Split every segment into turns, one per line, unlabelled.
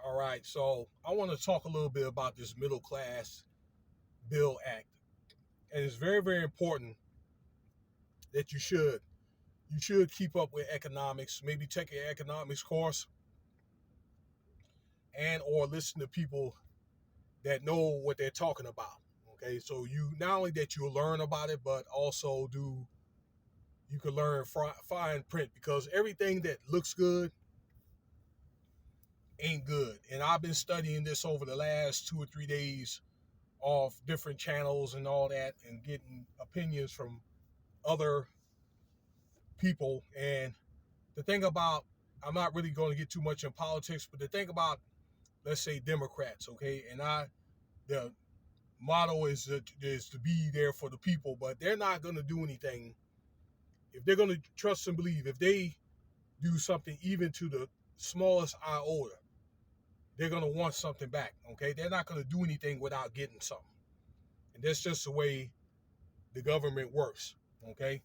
All right, so I want to talk a little bit about this Middle Class Bill Act, and it's very, very important that you should keep up with economics. Maybe take an economics course, and or listen to people that know what they're talking about. Okay, so you not only that you learn about it, but also do you can learn fine print because everything that looks good ain't good. And I've been studying this over the last 2 or 3 days off different channels and all that, and getting opinions from other people. And the thing about, I'm not really going to get too much in politics, but the thing about, let's say, Democrats, okay, and the motto is to be there for the people, but they're not going to do anything if they're going to trust and believe. If they do something even to the smallest iota, they're going to want something back. Okay, they're not going to do anything without getting something, and that's just the way the government works. Okay,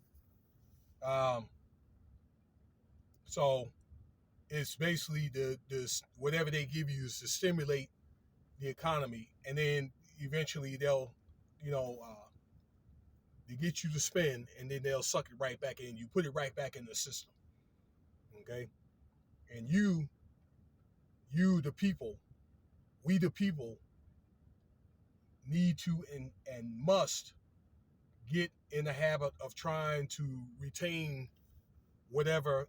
um, so it's basically the whatever they give you is to stimulate the economy, and then eventually they'll, you know, they get you to spend, and then they'll suck it right back in. You put it right back in the system. Okay, and you the people, we the people need to and must get in the habit of trying to retain whatever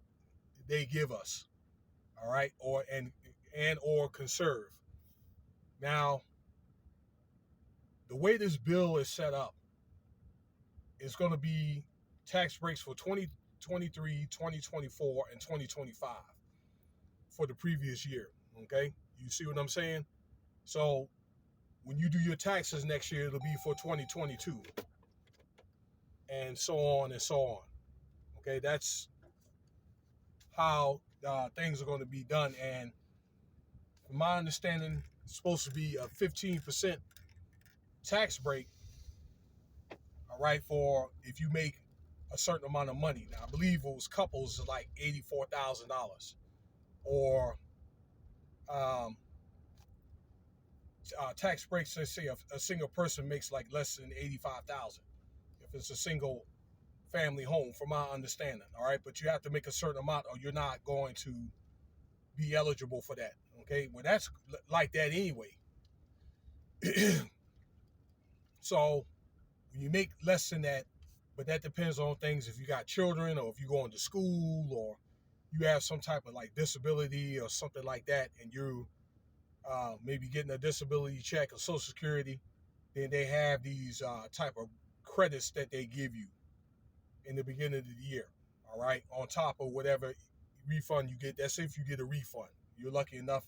they give us. All right, or conserve. Now, the way this bill is set up is going to be tax breaks for 2023, 2024, and 2025 for the previous year. Okay, you see what I'm saying? So when you do your taxes next year, it'll be for 2022, and so on and so on. Okay, that's how things are going to be done. And from my understanding, it's supposed to be a 15% tax break, all right, for if you make a certain amount of money. Now, I believe it was couples like $84,000, or um, tax breaks. Let's say a single person makes like less than 85,000 if it's a single family home, from my understanding. All right, but you have to make a certain amount, or you're not going to be eligible for that. Okay, well that's like that anyway. So when you make less than that, but that depends on things. If you got children, or if you're going to school, or you have some type of like disability or something like that, and you maybe getting a disability check or Social Security, then they have these type of credits that they give you in the beginning of the year. All right, on top of whatever refund you get. That's if you get a refund. You're lucky enough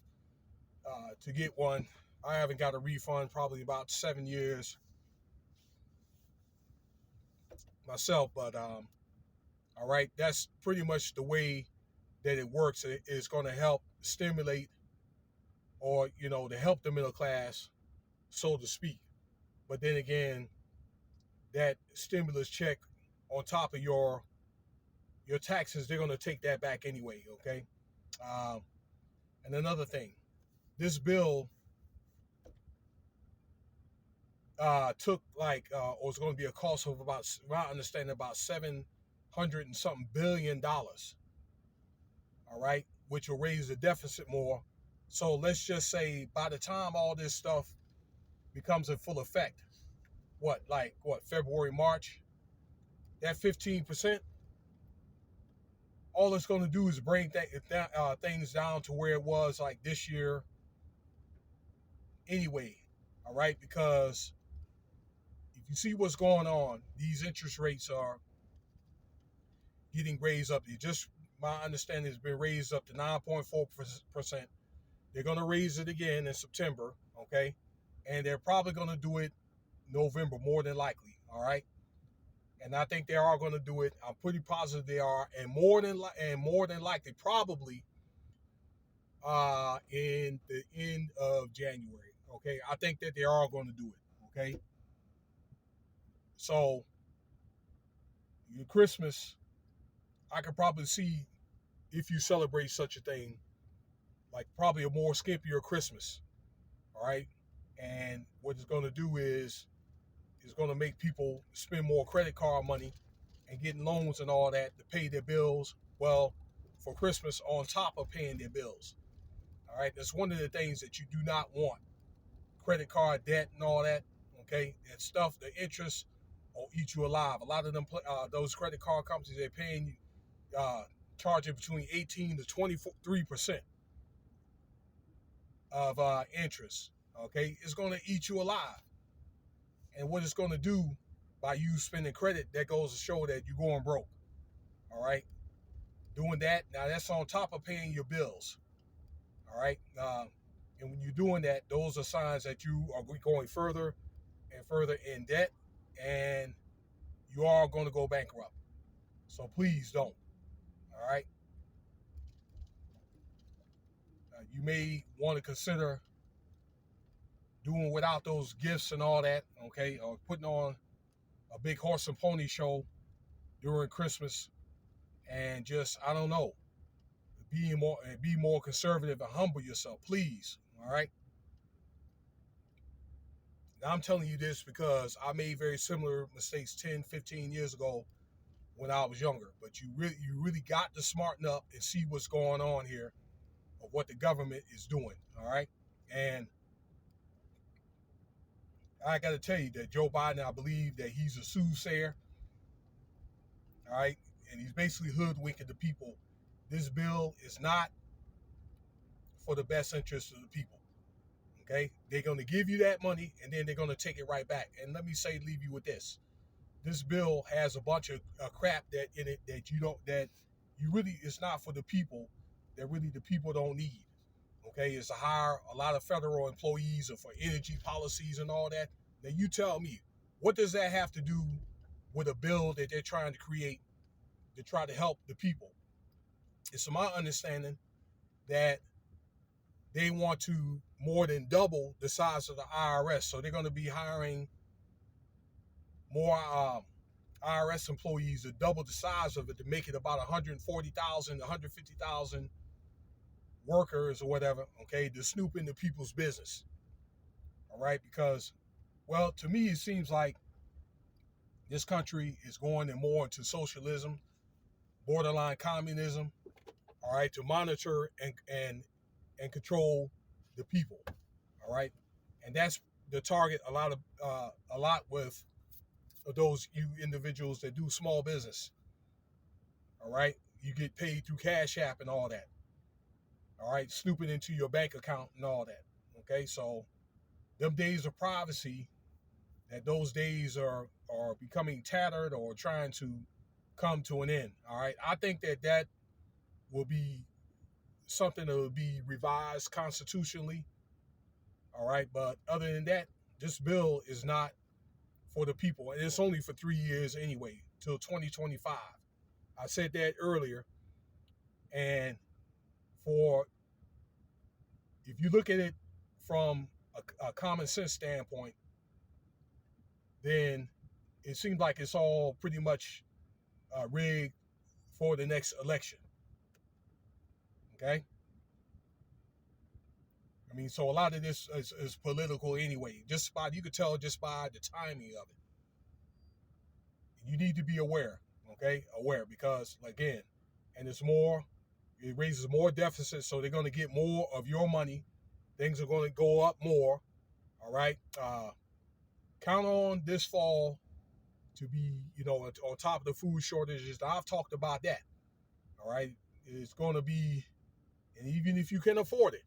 to get one. I haven't got a refund probably about 7 years myself, but all right, that's pretty much the way that it works. It's going to help stimulate, or to help the middle class, so to speak. But then again, that stimulus check on top of your taxes, they're going to take that back anyway. Okay, um, and another thing, this bill took like, or it's going to be a cost of about, I understand, about $700 and something $billion. All right, which will raise the deficit more. So let's just say by the time all this stuff becomes in full effect, February, March, that 15%, all it's going to do is bring things down to where it was like this year anyway. All right, because if you see what's going on, these interest rates are getting raised up. My understanding has been raised up to 9.4%. They're going to raise it again in September, okay? And they're probably going to do it November, more than likely, all right? And I think they are going to do it. I'm pretty positive they are, and more than likely, probably in the end of January, okay? I think that they are going to do it, okay? So your Christmas, I could probably see, if you celebrate such a thing, like probably a more skimpier Christmas. All right. And what it's going to do is it's going to make people spend more credit card money and getting loans and all that to pay their bills. Well, for Christmas on top of paying their bills. All right. That's one of the things that you do not want. Credit card debt and all that. Okay. And stuff, the interest will eat you alive. A lot of them, those credit card companies, they're paying you, charging between 18 to 23% of interest. Okay. It's going to eat you alive. And what it's going to do by you spending credit, that goes to show that you're going broke. All right. Doing that, now that's on top of paying your bills. All right. And when you're doing that, those are signs that you are going further and further in debt, and you are going to go bankrupt. So please don't. All right. You may want to consider doing without those gifts and all that. Okay. Or putting on a big horse and pony show during Christmas, and just, I don't know, be more conservative and humble yourself, please. All right. Now I'm telling you this because I made very similar mistakes 10, 15 years ago when I was younger. But you really got to smarten up and see what's going on here, of what the government is doing. All right. And I got to tell you that Joe Biden, I believe that he's a soothsayer. All right. And he's basically hoodwinking the people. This bill is not for the best interest of the people. Okay. They're going to give you that money and then they're going to take it right back. And let me leave you with this. This bill has a bunch of crap that in it that you really, it's not for the people, that really the people don't need. Okay. It's to hire a lot of federal employees or for energy policies and all that. Now you tell me, what does that have to do with a bill that they're trying to create to try to help the people? It's my understanding that they want to more than double the size of the IRS. So they're going to be hiring more IRS employees to double the size of it to make it about 140,000, 150,000 workers or whatever, okay, to snoop into people's business. All right, because, well, to me, it seems like this country is going more into socialism, borderline communism, all right, to monitor and control the people. All right. And that's the target a lot with those you individuals that do small business. All right. You get paid through Cash App and all that. All right. Snooping into your bank account and all that. Okay. So them days of privacy, that those days are becoming tattered or trying to come to an end. All right. I think that will be something that will be revised constitutionally. All right. But other than that, this bill is not for the people. And it's only for 3 years anyway, till 2025. I said that earlier. And if you look at it from a common sense standpoint, then it seems like it's all pretty much rigged for the next election. Okay? I mean, so a lot of this is political anyway. You could tell just by the timing of it. You need to be aware, okay? Aware, because again, and it raises more deficits, so they're going to get more of your money. Things are going to go up more, all right? Count on this fall to be, on top of the food shortages. I've talked about that, all right? It's going to be, and even if you can afford it,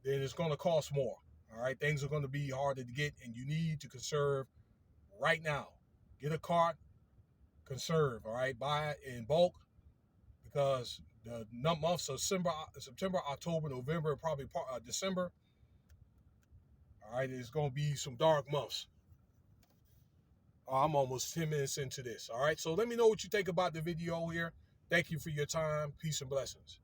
then it's going to cost more, all right? Things are going to be harder to get, and you need to conserve right now. Get a cart, conserve, all right? Buy it in bulk, because the months of September, October, November, and probably December, all right, it's going to be some dark months. I'm almost 10 minutes into this, all right? So let me know what you think about the video here. Thank you for your time. Peace and blessings.